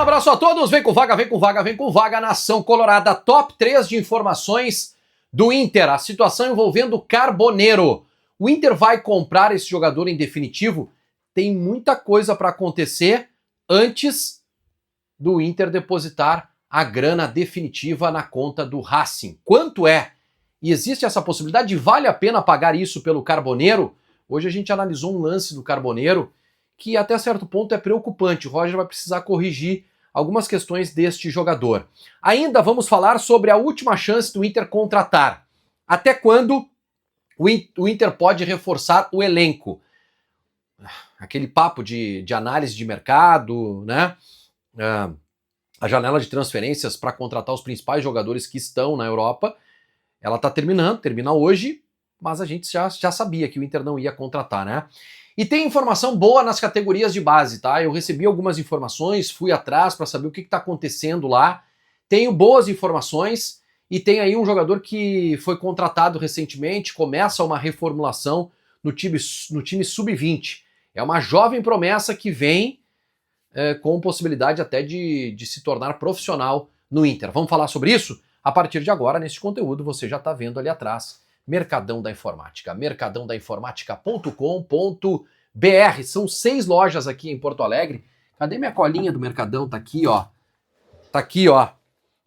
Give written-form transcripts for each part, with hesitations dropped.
abraço a todos, vem com vaga, vem com vaga, vem com vaga, Nação Colorada, top 3 de informações do Inter, a situação envolvendo Carboneiro. O Inter vai comprar esse jogador em definitivo? Tem muita coisa para acontecer antes do Inter depositar a grana definitiva na conta do Racing. Quanto é? E existe essa possibilidade? Vale a pena pagar isso pelo Carboneiro? Hoje a gente analisou um lance do Carboneiro que até certo ponto é preocupante. O Roger vai precisar corrigir algumas questões deste jogador. Ainda vamos falar sobre a última chance do Inter contratar. Até quando o Inter pode reforçar o elenco? Aquele papo de análise de mercado, né? A janela de transferências para contratar os principais jogadores que estão na Europa, ela está terminando, termina hoje, mas a gente já sabia que o Inter não ia contratar, né? E tem informação boa nas categorias de base, tá? Eu recebi algumas informações, fui atrás para saber o que está acontecendo lá. Tenho boas informações e tem aí um jogador que foi contratado recentemente, começa uma reformulação no time sub-20. É uma jovem promessa que vem com possibilidade até de se tornar profissional no Inter. Vamos falar sobre isso? A partir de agora, nesse conteúdo, você já está vendo ali atrás. Mercadão da Informática, mercadãodainformática.com.br. São 6 lojas aqui em Porto Alegre. Cadê minha colinha do Mercadão? Tá aqui, ó. Tá aqui, ó.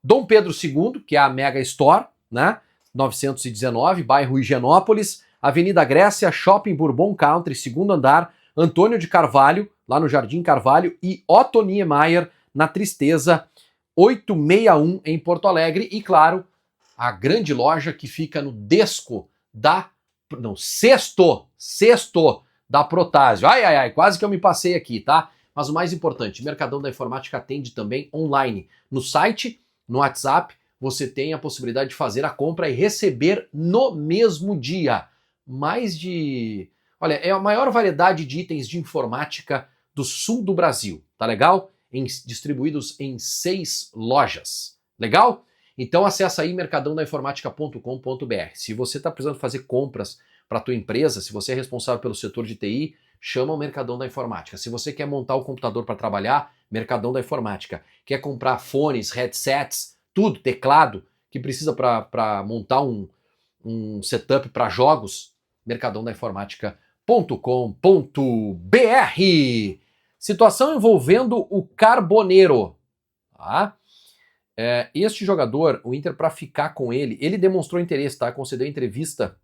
Dom Pedro II, que é a Mega Store, né? 919, bairro Higienópolis. Avenida Grécia, Shopping Bourbon Country, segundo andar. Antônio de Carvalho, lá no Jardim Carvalho. E Otto Niemeyer, na Tristeza 861, em Porto Alegre. E, claro, a grande loja que fica no Desco sexto da Protásio. Ai, quase que eu me passei aqui, tá? Mas o mais importante, Mercadão da Informática atende também online. No site, no WhatsApp, você tem a possibilidade de fazer a compra e receber no mesmo dia. Olha, é a maior variedade de itens de informática do sul do Brasil, tá legal? Distribuídos em 6 lojas. Legal? Então acessa aí mercadãodainformática.com.br. Se você está precisando fazer compras para a tua empresa, se você é responsável pelo setor de TI, chama o Mercadão da Informática. Se você quer montar o computador para trabalhar, Mercadão da Informática. Quer comprar fones, headsets, tudo, teclado, que precisa para montar um setup para jogos, mercadãodainformática.com.br. Situação envolvendo o Carboneiro. Tá? Este jogador, o Inter, para ficar com ele demonstrou interesse, tá? Concedeu entrevista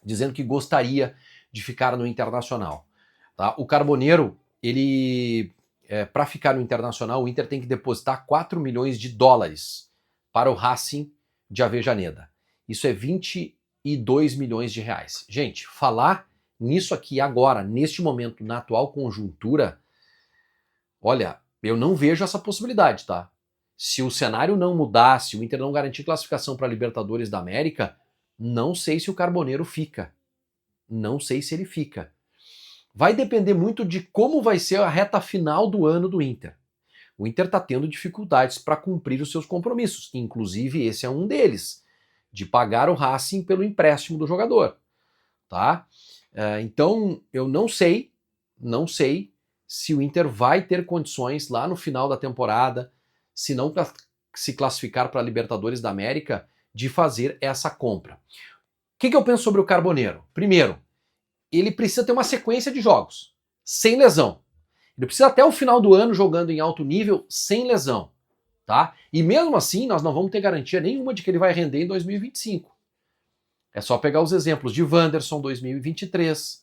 dizendo que gostaria de ficar no Internacional. Tá? O Carboneiro, para ficar no Internacional, o Inter tem que depositar 4 milhões de dólares para o Racing de Avejaneda. Isso é 22 milhões de reais. Gente, falar nisso aqui agora, neste momento, na atual conjuntura, olha, eu não vejo essa possibilidade, tá? Se o cenário não mudar, se o Inter não garantir classificação para a Libertadores da América, não sei se o Carboneiro fica. Não sei se ele fica. Vai depender muito de como vai ser a reta final do ano do Inter. O Inter está tendo dificuldades para cumprir os seus compromissos. Inclusive, esse é um deles, de pagar o Racing pelo empréstimo do jogador. Tá? Então, eu não sei se o Inter vai ter condições lá no final da temporada, se não se classificar para a Libertadores da América, de fazer essa compra. O que eu penso sobre o Carboneiro? Primeiro, ele precisa ter uma sequência de jogos, sem lesão. Ele precisa até o final do ano jogando em alto nível, sem lesão. Tá? E mesmo assim, nós não vamos ter garantia nenhuma de que ele vai render em 2025. É só pegar os exemplos de Wanderson, 2023,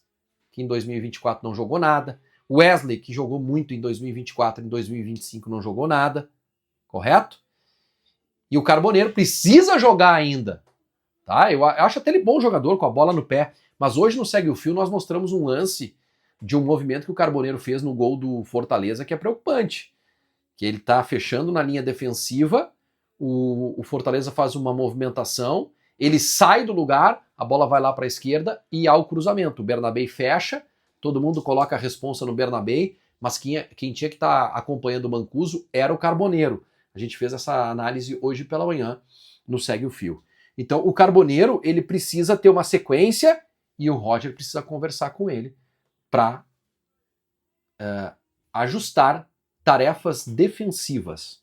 que em 2024 não jogou nada. Wesley, que jogou muito em 2024, em 2025 não jogou nada. Correto? E o Carboneiro precisa jogar ainda. Tá? Eu acho até ele bom jogador, com a bola no pé. Mas hoje no Segue o Fio nós mostramos um lance de um movimento que o Carboneiro fez no gol do Fortaleza que é preocupante. Que ele está fechando na linha defensiva, o Fortaleza faz uma movimentação, ele sai do lugar, a bola vai lá para a esquerda e há o cruzamento. O Bernabé fecha, todo mundo coloca a responsa no Bernabé, mas quem tinha que estar acompanhando o Mancuso era o Carboneiro. A gente fez essa análise hoje pela manhã no Segue o Fio. Então o Carboneiro, ele precisa ter uma sequência e o Roger precisa conversar com ele para ajustar tarefas defensivas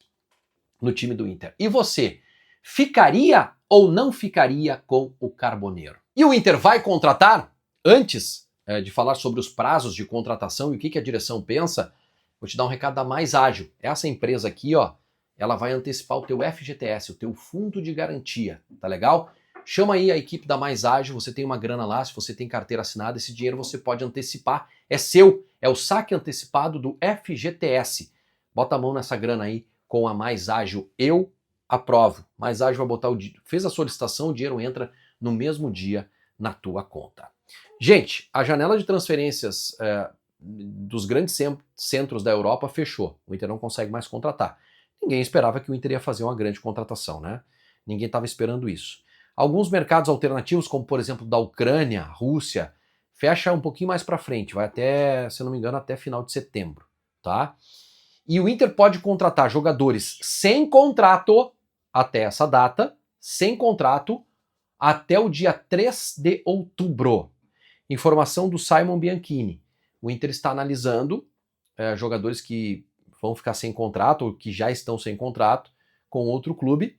no time do Inter. E você, ficaria ou não ficaria com o Carboneiro? E o Inter vai contratar? Antes de falar sobre os prazos de contratação e o que a direção pensa, vou te dar um recado da Mais Ágil. Essa empresa aqui, ó, ela vai antecipar o teu FGTS, o teu fundo de garantia, tá legal? Chama aí a equipe da Mais Ágil, você tem uma grana lá, se você tem carteira assinada, esse dinheiro você pode antecipar, é seu, é o saque antecipado do FGTS. Bota a mão nessa grana aí com a Mais Ágil, eu aprovo. Mais Ágil vai botar fez a solicitação, o dinheiro entra no mesmo dia na tua conta. Gente, a janela de transferências dos grandes centros da Europa fechou, o Inter não consegue mais contratar. Ninguém esperava que o Inter ia fazer uma grande contratação, né? Ninguém estava esperando isso. Alguns mercados alternativos, como por exemplo da Ucrânia, Rússia, fecha um pouquinho mais para frente, vai até, se eu não me engano, até final de setembro, tá? E o Inter pode contratar jogadores sem contrato até essa data, sem contrato, até o dia 3 de outubro. Informação do Simon Bianchini. O Inter está analisando jogadores que vão ficar sem contrato ou que já estão sem contrato com outro clube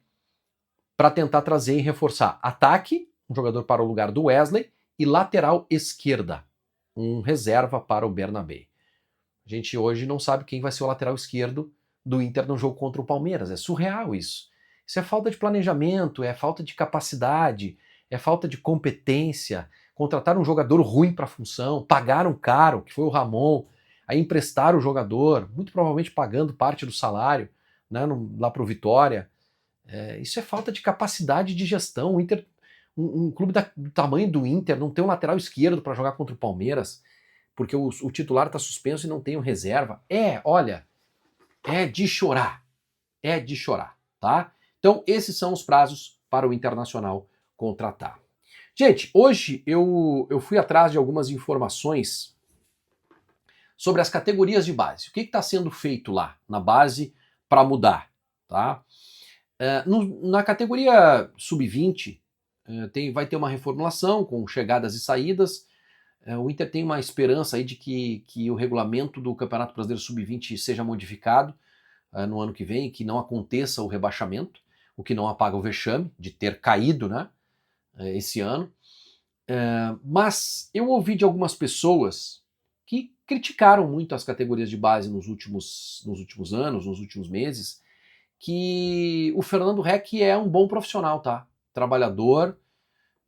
para tentar trazer e reforçar ataque, um jogador para o lugar do Wesley, e lateral esquerda, um reserva para o Bernabé. A gente hoje não sabe quem vai ser o lateral esquerdo do Inter no jogo contra o Palmeiras. É surreal isso. Isso é falta de planejamento, é falta de capacidade, é falta de competência. Contratar um jogador ruim para a função, pagaram caro, que foi o Ramon, aí emprestar o jogador, muito provavelmente pagando parte do salário, né, lá para o Vitória. Isso é falta de capacidade de gestão. O Inter, um clube do tamanho do Inter, não tem um lateral esquerdo para jogar contra o Palmeiras, porque o titular está suspenso e não tem um reserva. Olha, é de chorar. É de chorar, tá? Então, esses são os prazos para o Internacional contratar. Gente, hoje eu fui atrás de algumas informações sobre as categorias de base. O que está sendo feito lá na base para mudar, tá? Na categoria sub-20 vai ter uma reformulação com chegadas e saídas. O Inter tem uma esperança aí de que o regulamento do Campeonato Brasileiro Sub-20 seja modificado no ano que vem, que não aconteça o rebaixamento, o que não apaga o vexame de ter caído, né, esse ano. Mas eu ouvi de algumas pessoas que criticaram muito as categorias de base nos últimos anos, nos últimos meses, que o Fernando Heck é um bom profissional, tá? Trabalhador,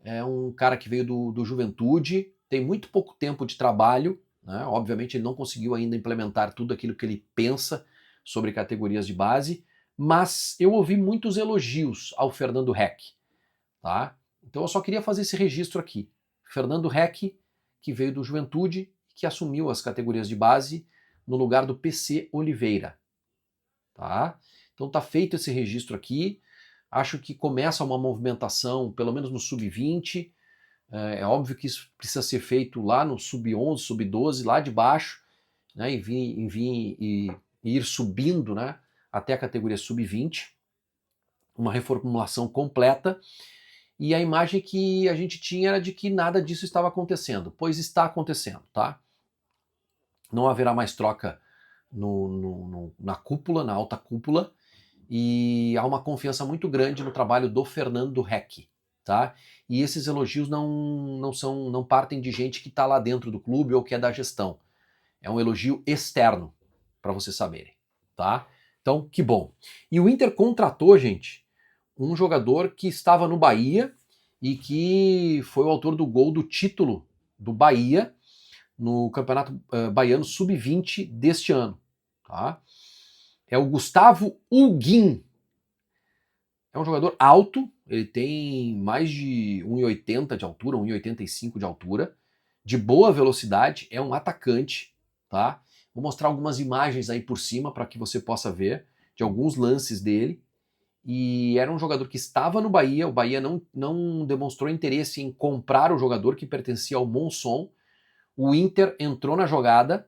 é um cara que veio do Juventude, tem muito pouco tempo de trabalho, né? Obviamente ele não conseguiu ainda implementar tudo aquilo que ele pensa sobre categorias de base, mas eu ouvi muitos elogios ao Fernando Heck, tá? Então eu só queria fazer esse registro aqui. Fernando Heck, que veio do Juventude, que assumiu as categorias de base no lugar do PC Oliveira, tá? Então tá feito esse registro aqui. Acho que começa uma movimentação, pelo menos no sub-20. É óbvio que isso precisa ser feito lá no sub-11, sub-12, lá de baixo, né, e ir subindo, né, até a categoria sub-20. Uma reformulação completa. E a imagem que a gente tinha era de que nada disso estava acontecendo. Pois está acontecendo, tá? Não haverá mais troca na cúpula, na alta cúpula. E há uma confiança muito grande no trabalho do Fernando Heck, tá? E esses elogios não partem de gente que está lá dentro do clube ou que é da gestão. É um elogio externo, para vocês saberem, tá? Então, que bom. E o Inter contratou, gente, um jogador que estava no Bahia e que foi o autor do gol do título do Bahia no Campeonato Baiano Sub-20 deste ano, tá? É o Gustavo Huguin. É um jogador alto, ele tem mais de 1,80 de altura, 1,85 de altura, de boa velocidade, é um atacante, tá? Vou mostrar algumas imagens aí por cima para que você possa ver de alguns lances dele. E era um jogador que estava no Bahia, o Bahia não demonstrou interesse em comprar o jogador que pertencia ao Monson. O Inter entrou na jogada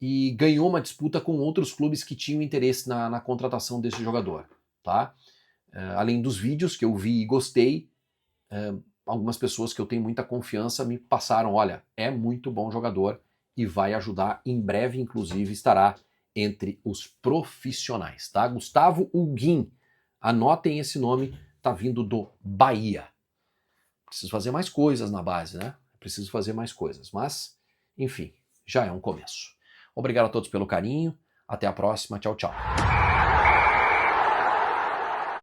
e ganhou uma disputa com outros clubes que tinham interesse na contratação desse jogador, tá? Além dos vídeos que eu vi e gostei, algumas pessoas que eu tenho muita confiança me passaram, olha, é muito bom jogador e vai ajudar, em breve inclusive estará entre os profissionais, tá? Gustavo Huguin, anotem esse nome, tá vindo do Bahia. Preciso fazer mais coisas na base, né? Preciso fazer mais coisas, mas, enfim, já é um começo. Obrigado a todos pelo carinho, até a próxima, tchau, tchau.